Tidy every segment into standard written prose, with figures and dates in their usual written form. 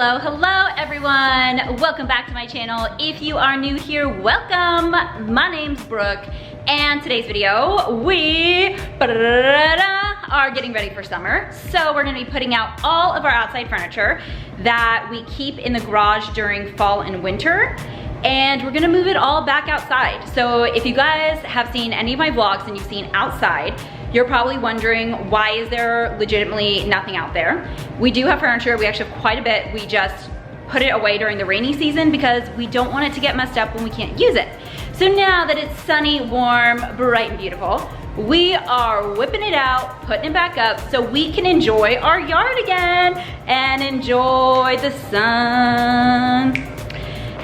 Hello everyone. Welcome back to my channel. If you are new here, welcome. My name's Brooke, and today's video, we are getting ready for summer. So we're gonna be putting out all of our outside furniture that we keep in the garage during fall and winter, and we're gonna move it all back outside. So if you guys have seen any of my vlogs and you've seen outside, you're probably wondering, why is there legitimately nothing out there? We do have furniture, we actually have quite a bit. We just put it away during the rainy season because we don't want it to get messed up when we can't use it. So now that it's sunny, warm, bright, and beautiful, we are whipping it out, putting it back up so we can enjoy our yard again and enjoy the sun.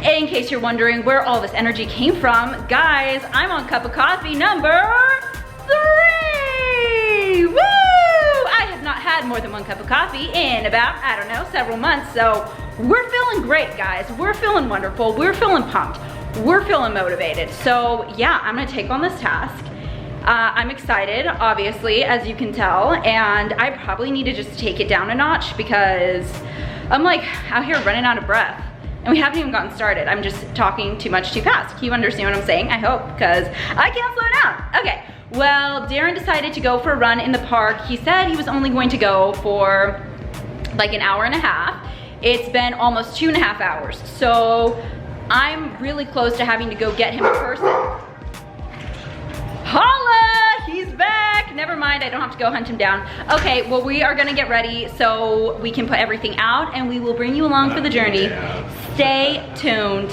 In case you're wondering where all this energy came from, guys, I'm on cup of coffee number 3. Woo! I have not had more than one cup of coffee in about, I don't know, several months. So we're feeling great, guys. We're feeling wonderful. We're feeling pumped. We're feeling motivated. So yeah, I'm gonna take on this task. I'm excited, obviously, as you can tell, and I probably need to just take it down a notch because I'm like out here running out of breath. And we haven't even gotten started. I'm just talking too much too fast. You understand what I'm saying? I hope, because I can't slow down. Okay, well, Darren decided to go for a run in the park. He said he was only going to go for like an hour and a half. It's been almost 2.5 hours. So I'm really close to having to go get him in person. Holla, he's back. Never mind, I don't have to go hunt him down. Okay, well, we are gonna get ready so we can put everything out and we will bring you along for the journey. Stay tuned.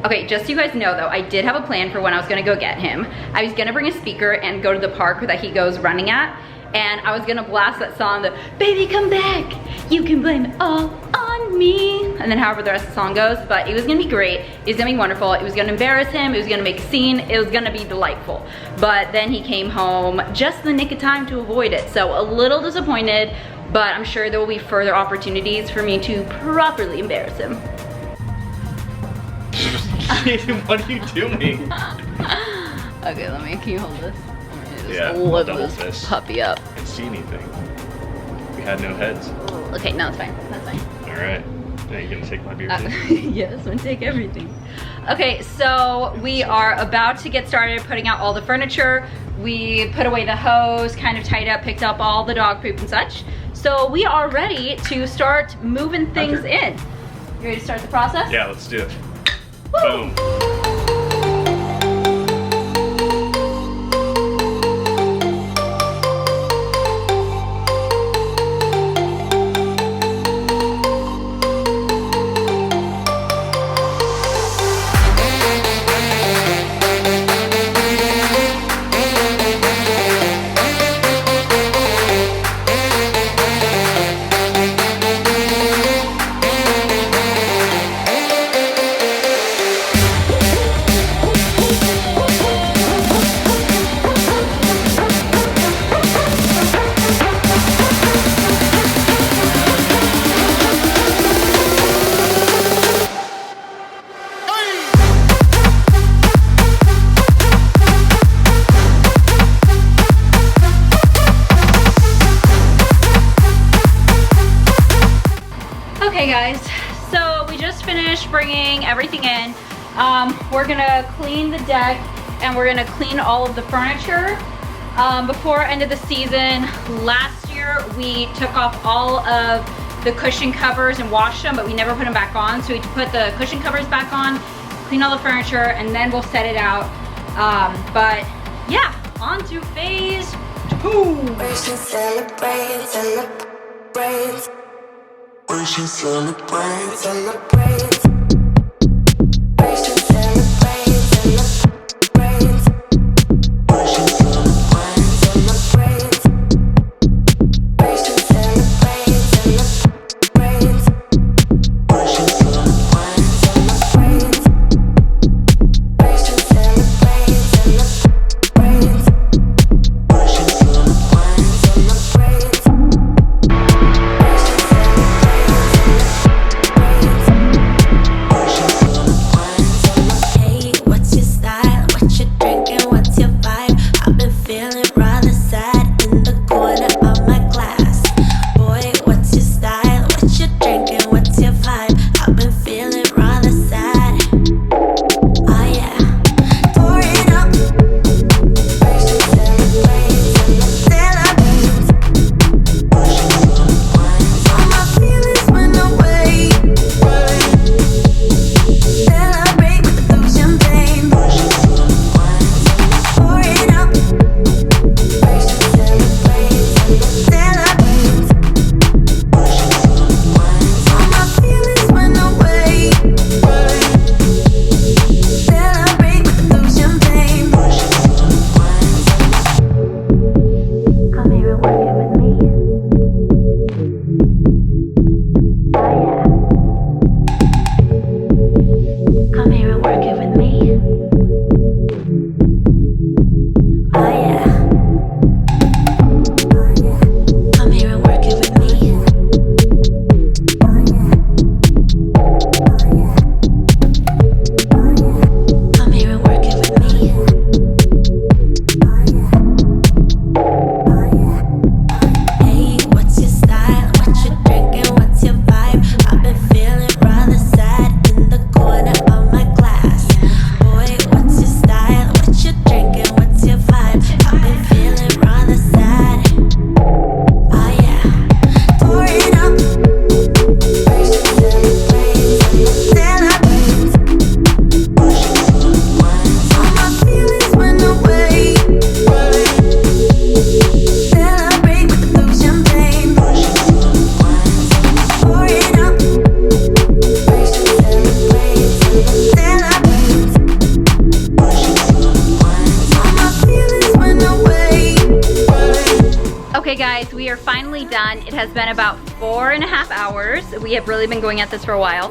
Okay, just so you guys know though, I did have a plan for when I was gonna go get him. I was gonna bring a speaker and go to the park that he goes running at, and I was gonna blast that song, the "Baby Come Back, You Can Blame It All on Me," and then however the rest of the song goes. But it was gonna be great, it was gonna be wonderful, it was gonna embarrass him, it was gonna make a scene, it was gonna be delightful. But then he came home just in the nick of time to avoid it. So a little disappointed, but I'm sure there will be further opportunities for me to properly embarrass him. What are you doing? Okay, can you hold this? Yeah, lift double this fist. puppy up. I can't see anything. We had no heads. Okay, no, it's fine. That's fine. All right. Now you gonna take my beer too? Yes, I'm gonna take everything. Okay, so we are about to get started putting out all the furniture. We put away the hose, kind of tied up, picked up all the dog poop and such. So we are ready to start moving things in. You ready to start the process? Yeah, let's do it. Woo! Boom. Okay guys, so we just finished bringing everything in. We're gonna clean the deck and we're gonna clean all of the furniture. Before end of the season, last year we took off all of the cushion covers and washed them, but we never put them back on. So we put the cushion covers back on, clean all the furniture, and then we'll set it out. But yeah, on to phase 2. Celebrate, celebrate. We should celebrate, celebrate. We should celebrate, celebrate. We should celebrate, celebrate. We should celebrate, celebrate. We should celebrate, celebrate. We should celebrate, celebrate. We should celebrate, celebrate. done. It has been about 4.5 hours. We have really been going at this for a while.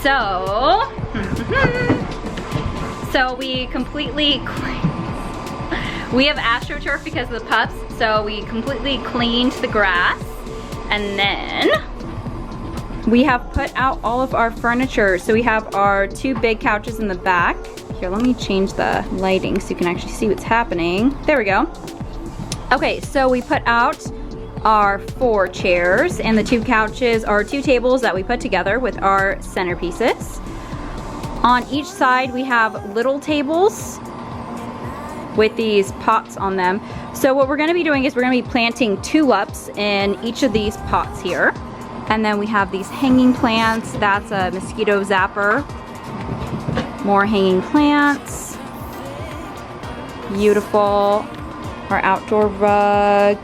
So, so we completely, we have AstroTurf because of the pups. So we completely cleaned the grass. And then we have put out all of our furniture. So we have our 2 big couches in the back. Here, let me change the lighting so you can actually see what's happening. There we go. Okay, so we put out our 4 chairs, and the 2 couches are 2 tables that we put together with our centerpieces. On each side we have little tables with these pots on them. So what we're gonna be doing is we're gonna be planting tulips in each of these pots here. And then we have these hanging plants. That's a mosquito zapper. More hanging plants. Beautiful. Our outdoor rug.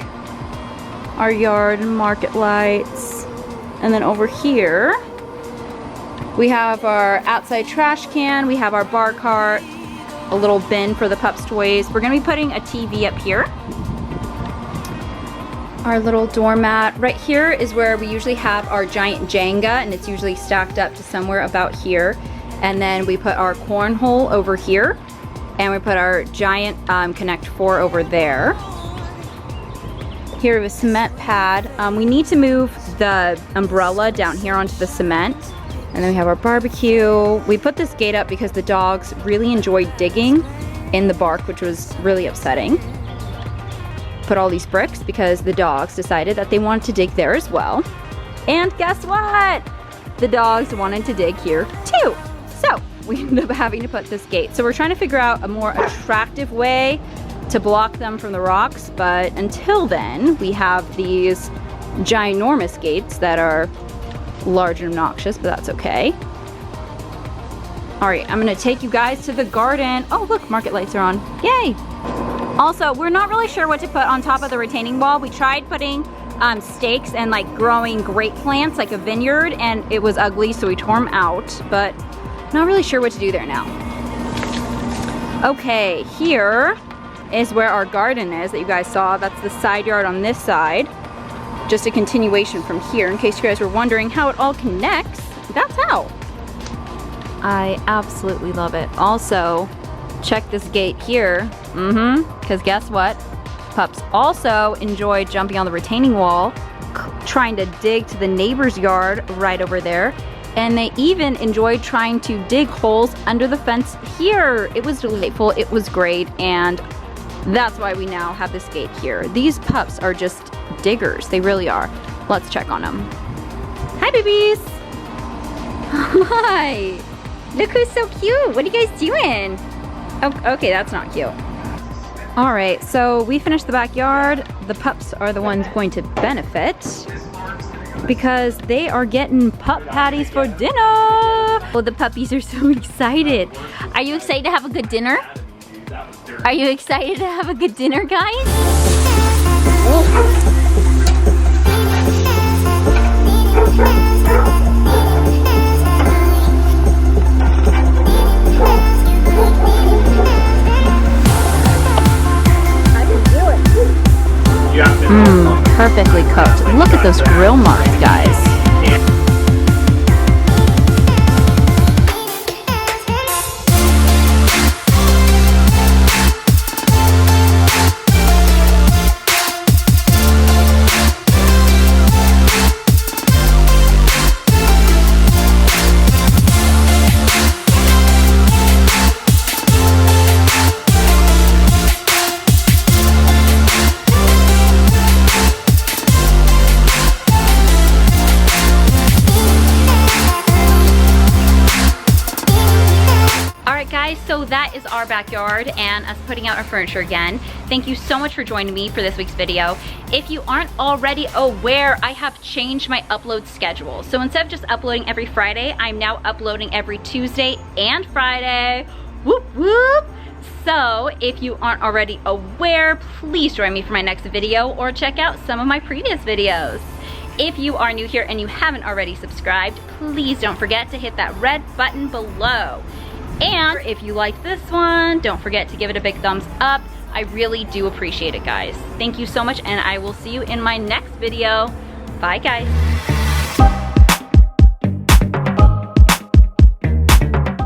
Our yard and market lights. And then over here, we have our outside trash can. We have our bar cart. A little bin for the pups' toys. We're gonna be putting a TV up here. Our little doormat. Right here is where we usually have our giant Jenga, and it's usually stacked up to somewhere about here. And then we put our cornhole over here, and we put our giant Connect 4 over there. Here we have a cement pad. We need to move the umbrella down here onto the cement. And then we have our barbecue. We put this gate up because the dogs really enjoyed digging in the bark, which was really upsetting. Put all these bricks because the dogs decided that they wanted to dig there as well. And guess what? The dogs wanted to dig here too. So we ended up having to put this gate. So we're trying to figure out a more attractive way to block them from the rocks. But until then, we have these ginormous gates that are large and obnoxious, but that's okay. All right, I'm gonna take you guys to the garden. Oh, look, market lights are on. Yay! Also, we're not really sure what to put on top of the retaining wall. We tried putting stakes and like growing grape plants, like a vineyard, and it was ugly, so we tore them out, but not really sure what to do there now. Okay, here is where our garden is that you guys saw. That's the side yard on this side. Just a continuation from here, in case you guys were wondering how it all connects. That's how. I absolutely love it. Also, check this gate here. Because guess what? Pups also enjoy jumping on the retaining wall, trying to dig to the neighbor's yard right over there. And they even enjoyed trying to dig holes under the fence here. It was delightful, it was great, and that's why we now have this gate here. These pups are just diggers, they really are. Let's check on them. Hi, babies. Hi. Look who's so cute. What are you guys doing? Oh, okay, that's not cute. All right, so we finished the backyard. The pups are the ones going to benefit because they are getting pup patties for dinner. Oh, the puppies are so excited. Are you excited to have a good dinner? Are you excited to have a good dinner, guys? Oh. Perfectly cooked. Look at those grill marks, guys. So that is our backyard and us putting out our furniture again. Thank you so much for joining me for this week's video. If you aren't already aware, I have changed my upload schedule. So instead of just uploading every Friday, I'm now uploading every Tuesday and Friday. Whoop whoop! So if you aren't already aware, please join me for my next video or check out some of my previous videos. If you are new here and you haven't already subscribed, please don't forget to hit that red button below. And if you like this one, don't forget to give it a big thumbs up. I really do appreciate it, guys. Thank you so much, and I will see you in my next video. Bye, guys.